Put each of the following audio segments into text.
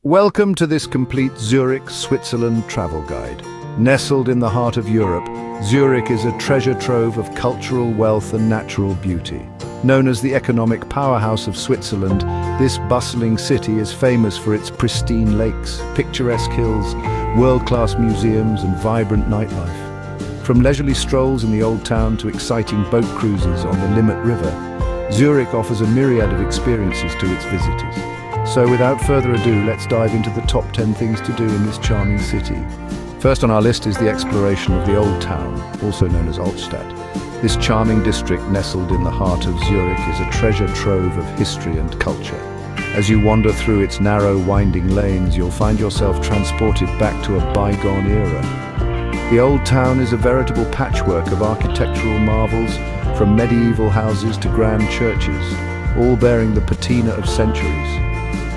Welcome to this complete Zurich, Switzerland travel guide. Nestled in the heart of Europe, Zurich is a treasure trove of cultural wealth and natural beauty. Known as the economic powerhouse of Switzerland, this bustling city is famous for its pristine lakes, picturesque hills, world-class museums and vibrant nightlife. From leisurely strolls in the old town to exciting boat cruises on the Limmat River, Zurich offers a myriad of experiences to its visitors. So without further ado, let's dive into the top 10 things to do in this charming city. First on our list is the exploration of the Old Town, also known as Altstadt. This charming district nestled in the heart of Zurich is a treasure trove of history and culture. As you wander through its narrow, winding lanes, you'll find yourself transported back to a bygone era. The Old Town is a veritable patchwork of architectural marvels, from medieval houses to grand churches, all bearing the patina of centuries.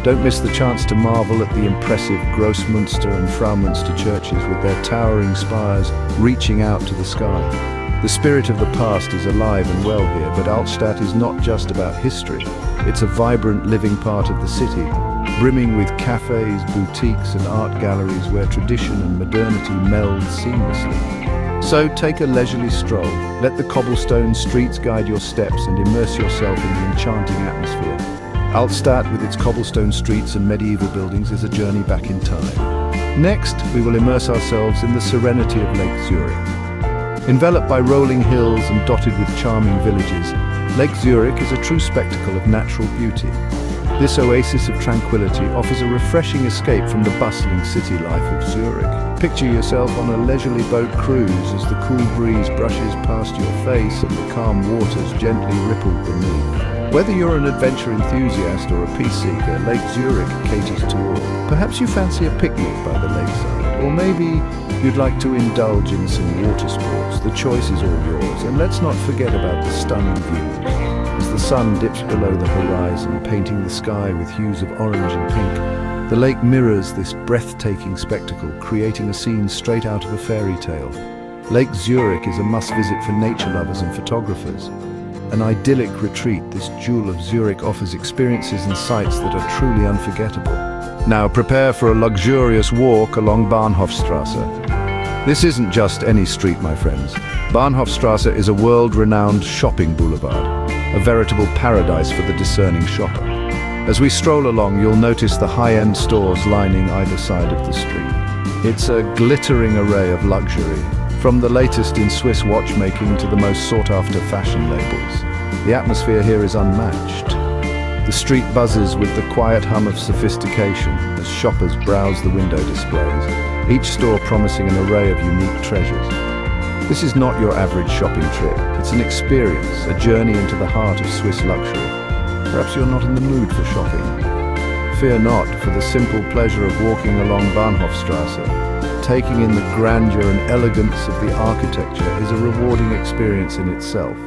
Don't miss the chance to marvel at the impressive Grossmünster and Frauenmünster churches with their towering spires reaching out to the sky. The spirit of the past is alive and well here, but Altstadt is not just about history. It's a vibrant, living part of the city, brimming with cafés, boutiques and art galleries where tradition and modernity meld seamlessly. So take a leisurely stroll, let the cobblestone streets guide your steps and immerse yourself in the enchanting atmosphere. Altstadt, with its cobblestone streets and medieval buildings, is a journey back in time. Next, we will immerse ourselves in the serenity of Lake Zurich. Enveloped by rolling hills and dotted with charming villages, Lake Zurich is a true spectacle of natural beauty. This oasis of tranquility offers a refreshing escape from the bustling city life of Zurich. Picture yourself on a leisurely boat cruise as the cool breeze brushes past your face and the calm waters gently ripple beneath. Whether you're an adventure enthusiast or a peace seeker, Lake Zurich caters to all. Perhaps you fancy a picnic by the lakeside, or maybe you'd like to indulge in some water sports. The choice is all yours, and let's not forget about the stunning views. As the sun dips below the horizon, painting the sky with hues of orange and pink, the lake mirrors this breathtaking spectacle, creating a scene straight out of a fairy tale. Lake Zurich is a must-visit for nature lovers and photographers. An idyllic retreat, this jewel of Zurich offers experiences and sights that are truly unforgettable. Now prepare for a luxurious walk along Bahnhofstrasse. This isn't just any street, my friends. Bahnhofstrasse is a world-renowned shopping boulevard, a veritable paradise for the discerning shopper. As we stroll along, you'll notice the high-end stores lining either side of the street. It's a glittering array of luxury, from the latest in Swiss watchmaking to the most sought-after fashion labels. The atmosphere here is unmatched. The street buzzes with the quiet hum of sophistication as shoppers browse the window displays, each store promising an array of unique treasures. This is not your average shopping trip. It's an experience, a journey into the heart of Swiss luxury. Perhaps you're not in the mood for shopping. Fear not, for the simple pleasure of walking along Bahnhofstrasse, taking in the grandeur and elegance of the architecture is a rewarding experience in itself.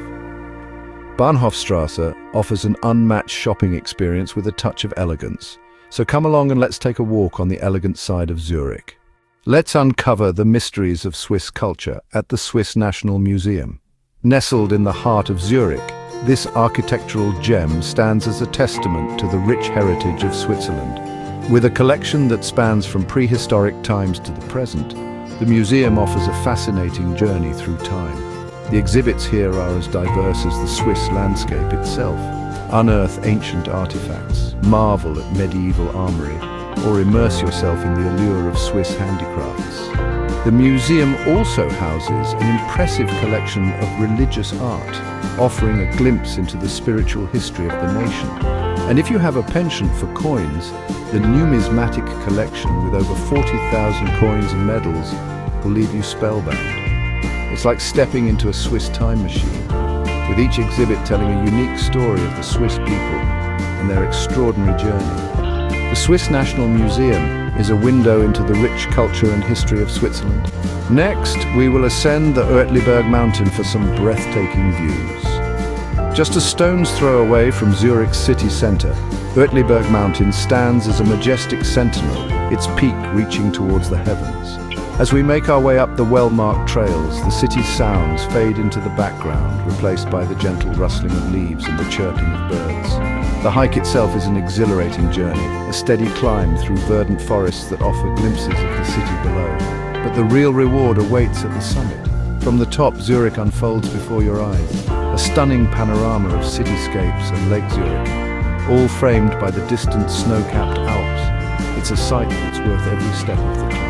Bahnhofstrasse offers an unmatched shopping experience with a touch of elegance. So come along and let's take a walk on the elegant side of Zurich. Let's uncover the mysteries of Swiss culture at the Swiss National Museum. Nestled in the heart of Zurich, this architectural gem stands as a testament to the rich heritage of Switzerland. With a collection that spans from prehistoric times to the present, the museum offers a fascinating journey through time. The exhibits here are as diverse as the Swiss landscape itself. Unearth ancient artifacts, marvel at medieval armory, or immerse yourself in the allure of Swiss handicrafts. The museum also houses an impressive collection of religious art, offering a glimpse into the spiritual history of the nation. And if you have a penchant for coins, the numismatic collection with over 40,000 coins and medals will leave you spellbound. It's like stepping into a Swiss time machine, with each exhibit telling a unique story of the Swiss people and their extraordinary journey. The Swiss National Museum is a window into the rich culture and history of Switzerland. Next, we will ascend the Uetliberg mountain for some breathtaking views. Just a stone's throw away from Zurich's city centre, Uetliberg Mountain stands as a majestic sentinel, its peak reaching towards the heavens. As we make our way up the well-marked trails, the city's sounds fade into the background, replaced by the gentle rustling of leaves and the chirping of birds. The hike itself is an exhilarating journey, a steady climb through verdant forests that offer glimpses of the city below. But the real reward awaits at the summit. From the top, Zurich unfolds before your eyes, a stunning panorama of cityscapes and Lake Zurich, all framed by the distant snow-capped Alps. It's a sight that's worth every step of the climb.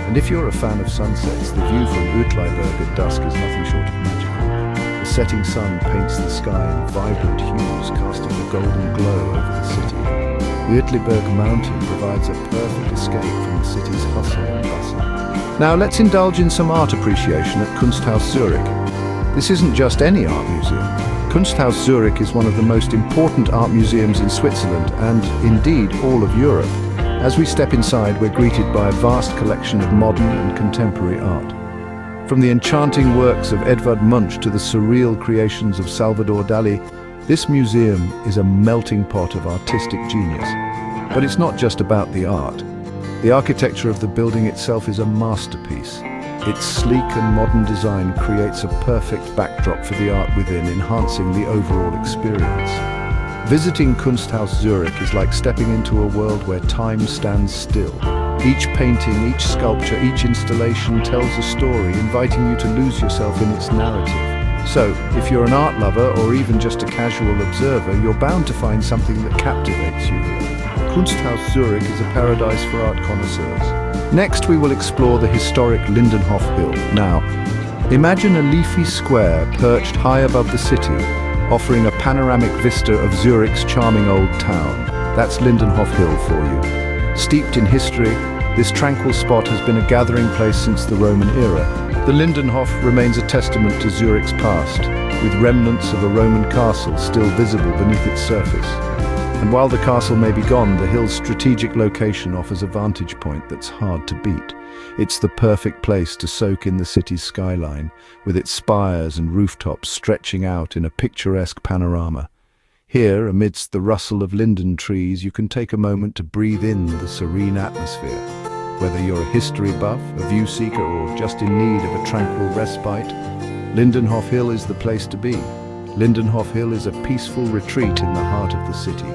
And if you're a fan of sunsets, the view from Uetliberg at dusk is nothing short of magical. The setting sun paints the sky in vibrant hues, casting a golden glow over the city. The Uetliberg mountain provides a perfect escape from the city's hustle and bustle. Now let's indulge in some art appreciation at Kunsthaus Zurich. This isn't just any art museum. Kunsthaus Zurich is one of the most important art museums in Switzerland and, indeed, all of Europe. As we step inside, we're greeted by a vast collection of modern and contemporary art. From the enchanting works of Edvard Munch to the surreal creations of Salvador Dali, this museum is a melting pot of artistic genius. But it's not just about the art. The architecture of the building itself is a masterpiece. Its sleek and modern design creates a perfect backdrop for the art within, enhancing the overall experience. Visiting Kunsthaus Zurich is like stepping into a world where time stands still. Each painting, each sculpture, each installation tells a story, inviting you to lose yourself in its narrative. So, if you're an art lover or even just a casual observer, you're bound to find something that captivates you here. Kunsthaus Zurich is a paradise for art connoisseurs. Next, we will explore the historic Lindenhof Hill. Now, imagine a leafy square perched high above the city, offering a panoramic vista of Zurich's charming old town. That's Lindenhof Hill for you. Steeped in history, this tranquil spot has been a gathering place since the Roman era. The Lindenhof remains a testament to Zurich's past, with remnants of a Roman castle still visible beneath its surface. And while the castle may be gone, the hill's strategic location offers a vantage point that's hard to beat. It's the perfect place to soak in the city's skyline, with its spires and rooftops stretching out in a picturesque panorama. Here, amidst the rustle of linden trees, you can take a moment to breathe in the serene atmosphere. Whether you're a history buff, a view seeker, or just in need of a tranquil respite, Lindenhof Hill is the place to be. Lindenhof Hill is a peaceful retreat in the heart of the city.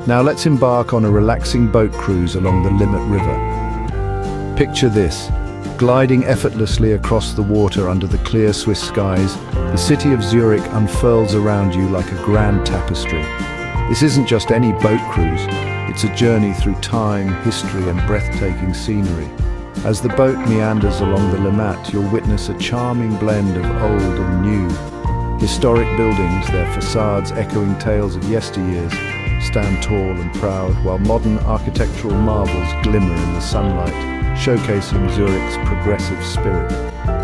Now let's embark on a relaxing boat cruise along the Limmat River. Picture this, gliding effortlessly across the water under the clear Swiss skies, the city of Zurich unfurls around you like a grand tapestry. This isn't just any boat cruise, it's a journey through time, history, and breathtaking scenery. As the boat meanders along the Limmat, you'll witness a charming blend of old and new. Historic buildings, their facades echoing tales of yesteryears, stand tall and proud, while modern architectural marvels glimmer in the sunlight, showcasing Zurich's progressive spirit.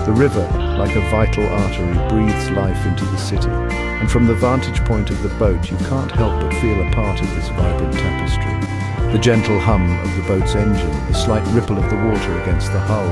The river, like a vital artery, breathes life into the city, and from the vantage point of the boat, you can't help but feel a part of this vibrant tapestry. The gentle hum of the boat's engine, the slight ripple of the water against the hull,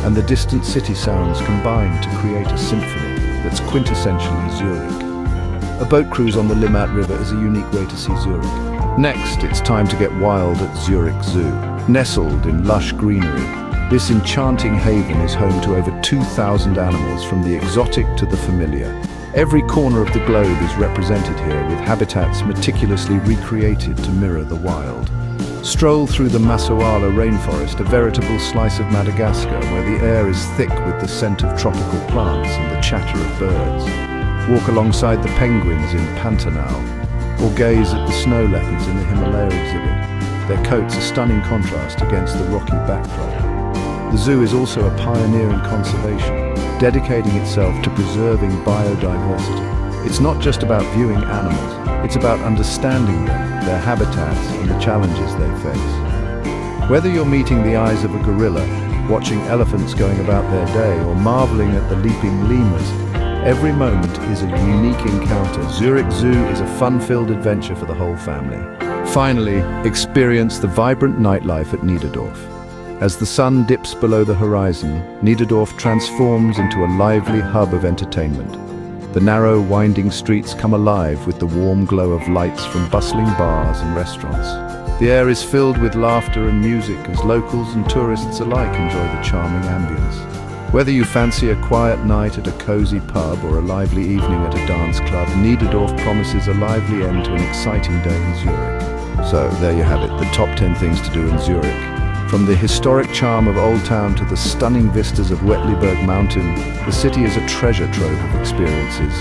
and the distant city sounds combine to create a symphony that's quintessentially Zurich. A boat cruise on the Limmat River is a unique way to see Zurich. Next, it's time to get wild at Zurich Zoo. Nestled in lush greenery, this enchanting haven is home to over 2,000 animals, from the exotic to the familiar. Every corner of the globe is represented here, with habitats meticulously recreated to mirror the wild. Stroll through the Masoala rainforest, a veritable slice of Madagascar, where the air is thick with the scent of tropical plants and the chatter of birds. Walk alongside the penguins in Pantanal, or gaze at the snow leopards in the Himalaya exhibit. Their coats a stunning contrast against the rocky backdrop. The zoo is also a pioneer in conservation, dedicating itself to preserving biodiversity. It's not just about viewing animals, it's about understanding them, their habitats, and the challenges they face. Whether you're meeting the eyes of a gorilla, watching elephants going about their day, or marveling at the leaping lemurs, every moment is a unique encounter. Zurich Zoo is a fun-filled adventure for the whole family. Finally, experience the vibrant nightlife at Niederdorf. As the sun dips below the horizon, Niederdorf transforms into a lively hub of entertainment. The narrow, winding streets come alive with the warm glow of lights from bustling bars and restaurants. The air is filled with laughter and music as locals and tourists alike enjoy the charming ambience. Whether you fancy a quiet night at a cozy pub or a lively evening at a dance club, Niederdorf promises a lively end to an exciting day in Zurich. So there you have it, the top 10 things to do in Zurich. From the historic charm of Old Town to the stunning vistas of Uetliberg Mountain, the city is a treasure trove of experiences.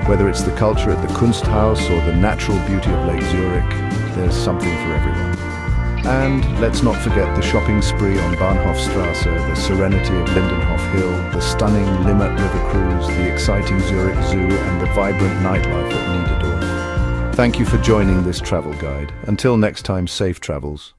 Whether it's the culture at the Kunsthaus or the natural beauty of Lake Zurich, there's something for everyone. And let's not forget the shopping spree on Bahnhofstrasse, the serenity of Lindenhof Hill, the stunning Limmat River cruise, the exciting Zurich Zoo, and the vibrant nightlife at Niederdorf. Thank you for joining this travel guide. Until next time, safe travels.